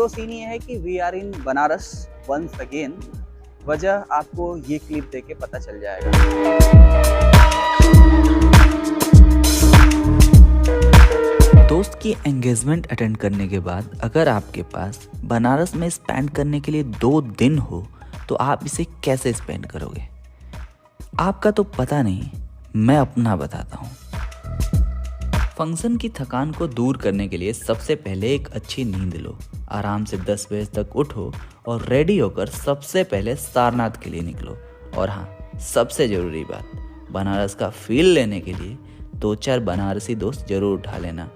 Bro scene ये है कि we are in Banaras once again. वजह आपको ये क्लिप देख के पता चल जाएगा। दोस्त की एंगेजमेंट अटेंड करने के बाद अगर आपके पास बनारस में स्पेंड करने के लिए 2 दिन हो तो आप इसे कैसे स्पेंड करोगे? आपका तो पता नहीं, मैं अपना बताता हूँ। फंक्शन की थकान को दूर करने के लिए सबसे पहले एक अच्छी नींद लो। आराम से 10 बजे तक उठो और रेडी होकर सबसे पहले सारनाथ के लिए निकलो। और हाँ, सबसे ज़रूरी बात, बनारस का फील लेने के लिए 2-4 बनारसी दोस्त जरूर उठा लेना।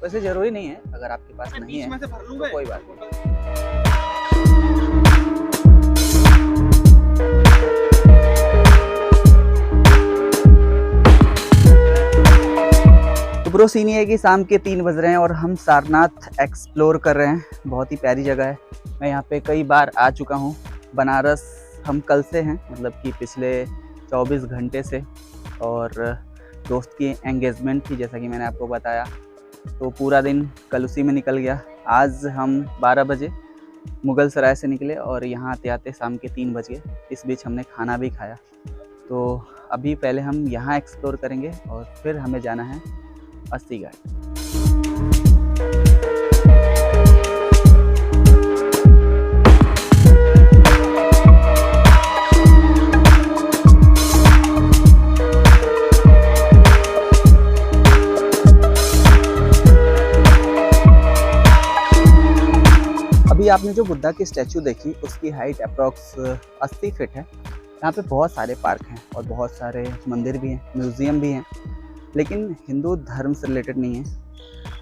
वैसे ज़रूरी नहीं है, अगर आपके पास नहीं है तो कोई बात नहीं। तो ब्रो सीन ये है कि शाम के 3 बज रहे हैं और हम सारनाथ एक्सप्लोर कर रहे हैं। बहुत ही प्यारी जगह है। मैं यहाँ पे कई बार आ चुका हूँ। बनारस हम कल से हैं, मतलब कि पिछले 24 घंटे से, और दोस्त की एंगेजमेंट थी जैसा कि मैंने आपको बताया, तो पूरा दिन कल उसी में निकल गया। आज हम 12 बजे मुगल सराय से निकले और यहाँ आते आते शाम के 3 बज गए। इस बीच हमने खाना भी खाया। तो अभी पहले हम यहाँ एक्सप्लोर करेंगे और फिर हमें जाना है अस्सी घाट। अभी आपने जो बुद्धा की स्टैचू देखी उसकी हाइट अप्रॉक्स 80 फीट है। यहाँ पे बहुत सारे पार्क हैं और बहुत सारे मंदिर भी हैं, म्यूज़ियम भी हैं, लेकिन हिंदू धर्म से रिलेटेड नहीं है।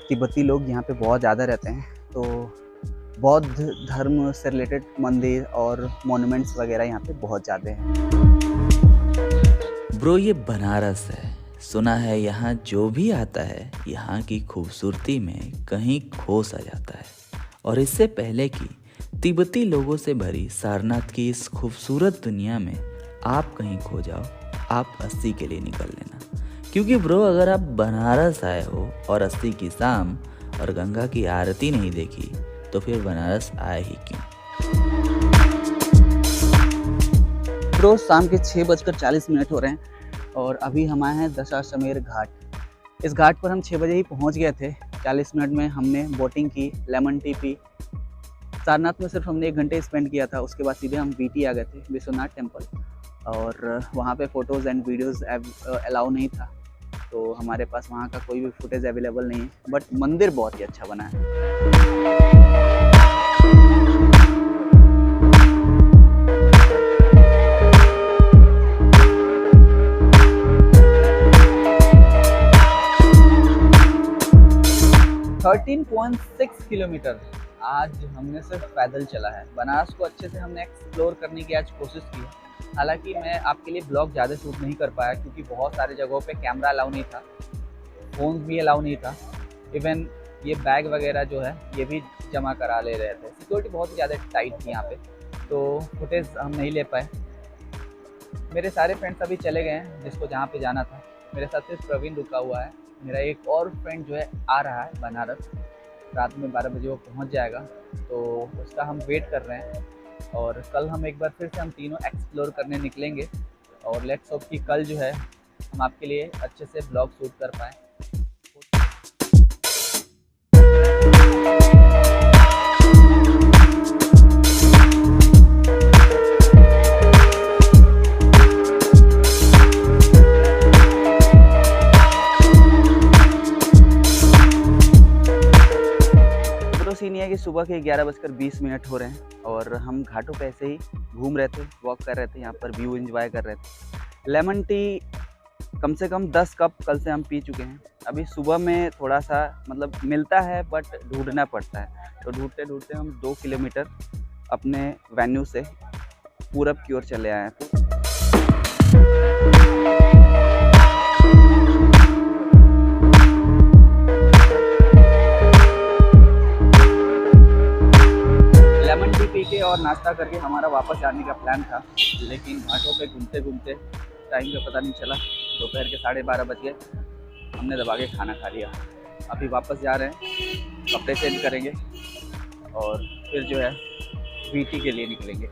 तिब्बती लोग यहाँ पे बहुत ज़्यादा रहते हैं, तो बौद्ध धर्म से रिलेटेड मंदिर और मॉन्यूमेंट्स वगैरह यहाँ पे बहुत ज़्यादा हैं। ब्रो ये बनारस है, सुना है यहाँ जो भी आता है यहाँ की खूबसूरती में कहीं खो सा जाता है। और इससे पहले कि तिब्बती लोगों से भरी सारनाथ की इस खूबसूरत दुनिया में आप कहीं खो जाओ, आप अस्सी के लिए निकल लेना। क्योंकि ब्रो अगर आप बनारस आए हो और अस्सी की शाम और गंगा की आरती नहीं देखी तो फिर बनारस आए ही क्यों? ब्रो शाम के 6:40 हो रहे हैं और अभी हम आए हैं दशाश्वमेध घाट। इस घाट पर हम 6 बजे ही पहुंच गए थे। 40 मिनट में हमने बोटिंग की, लेमन टी पी। सारनाथ में सिर्फ हमने 1 घंटे स्पेंड किया था। उसके बाद सीधे हम बीटी आ गए थे, विश्वनाथ टेम्पल, और वहाँ पे फ़ोटोज़ एंड वीडियोज़ अलाउ नहीं था, तो हमारे पास वहाँ का कोई भी फुटेज अवेलेबल नहीं है। बट मंदिर बहुत ही अच्छा बना है। किलोमीटर आज हमने सिर्फ पैदल चला है। बनारस को अच्छे से हमने एक्सप्लोर करने की आज कोशिश की है। हालांकि मैं आपके लिए ब्लॉग ज़्यादा शूट नहीं कर पाया क्योंकि बहुत सारी जगहों पे कैमरा अलाउ नहीं था, फ़ोन भी अलाउ नहीं था। इवन ये बैग वगैरह जो है ये भी जमा करा ले रहे थे। सिक्योरिटी बहुत ज़्यादा टाइट थी यहाँ पे, तो फुटेज हम नहीं ले पाए। मेरे सारे फ्रेंड्स अभी चले गए हैं जिसको जहाँ पे जाना था। मेरे साथ सिर्फ प्रवीण रुका हुआ है। मेरा एक और फ्रेंड जो है आ रहा है बनारस, रात में 12 बजे वो पहुंच जाएगा, तो उसका हम वेट कर रहे हैं। और कल हम एक बार फिर से हम तीनों एक्सप्लोर करने निकलेंगे और लेट्स होप कि कल जो है हम आपके लिए अच्छे से ब्लॉग शूट कर पाएँ। सीन है कि सुबह के 11:20 हो रहे हैं और हम घाटों पे ऐसे ही घूम रहे थे, वॉक कर रहे थे, यहाँ पर व्यू एंजॉय कर रहे थे। लेमन टी कम से कम 10 कप कल से हम पी चुके हैं। अभी सुबह में थोड़ा सा मतलब मिलता है बट ढूंढना पड़ता है, तो ढूंढते ढूंढते हम 2 किलोमीटर अपने वेन्यू से पूरब की ओर चले आए हैं। और नाश्ता करके हमारा वापस जाने का प्लान था, लेकिन घाटों पे घूमते घूमते टाइम का पता नहीं चला। दोपहर के 12:30 बज गए, हमने दबा के खाना खा लिया। अभी वापस जा रहे हैं, कपड़े चेंज करेंगे और फिर जो है वीटी के लिए निकलेंगे।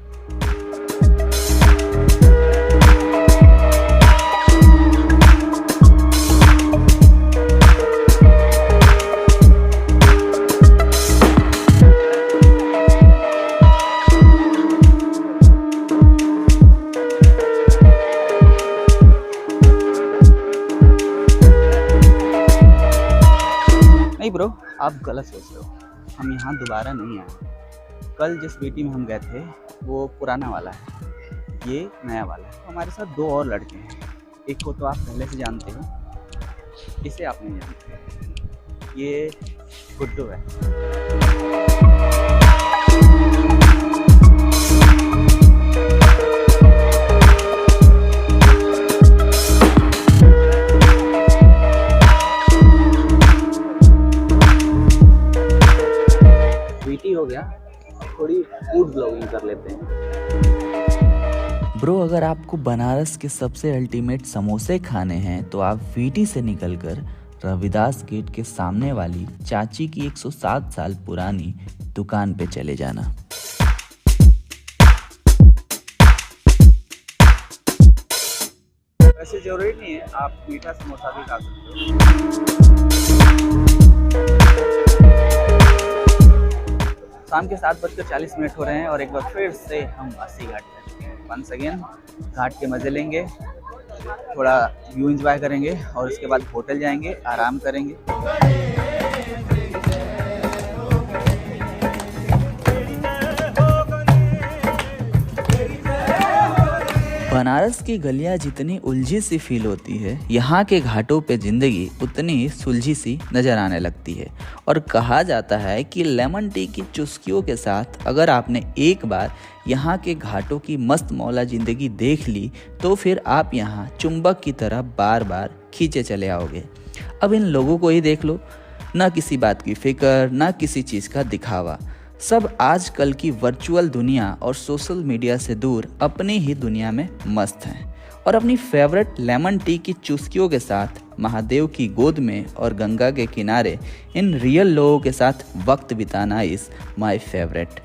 नहीं ब्रो, आप गलत सोच रहे हो। हम यहाँ दोबारा नहीं आए। कल जिस वीटी में हम गए थे वो पुराना वाला है, ये नया वाला है। हमारे साथ 2 और लड़के हैं। एक को तो आप पहले से जानते हो, इसे आप नहीं जानते। ये गुड्डू है। वीटी हो गया, थोड़ी फूड ब्लॉगिंग कर लेते हैं। ब्रो, अगर आपको बनारस के सबसे अल्टीमेट समोसे खाने हैं तो आप वीटी से निकलकर रविदास गेट के सामने वाली चाची की 107 साल पुरानी दुकान पे चले जाना। वैसे जरूरी नहीं है, आप मीठा समोसा भी खा सकते हो। शाम के 7:40 हो रहे हैं और एक बार फिर से हम अस्सी घाट पे चुके हैं। वंस अगेन घाट के मज़े लेंगे, थोड़ा व्यू एंजॉय करेंगे और उसके बाद होटल जाएंगे, आराम करेंगे। बनारस की गलियां जितनी उलझी सी फील होती है, यहाँ के घाटों पे जिंदगी उतनी सुलझी सी नजर आने लगती है। और कहा जाता है कि लेमन टी की चुस्कियों के साथ अगर आपने एक बार यहाँ के घाटों की मस्त मौला जिंदगी देख ली तो फिर आप यहाँ चुंबक की तरह बार बार खींचे चले आओगे। अब इन लोगों को ही देख लो, ना किसी बात की फिक्र, ना किसी चीज़ का दिखावा। सब आजकल की वर्चुअल दुनिया और सोशल मीडिया से दूर अपनी ही दुनिया में मस्त हैं और अपनी फेवरेट लेमन टी की चुस्कियों के साथ महादेव की गोद में और गंगा के किनारे इन रियल लोगों के साथ वक्त बिताना इज़ माय फेवरेट।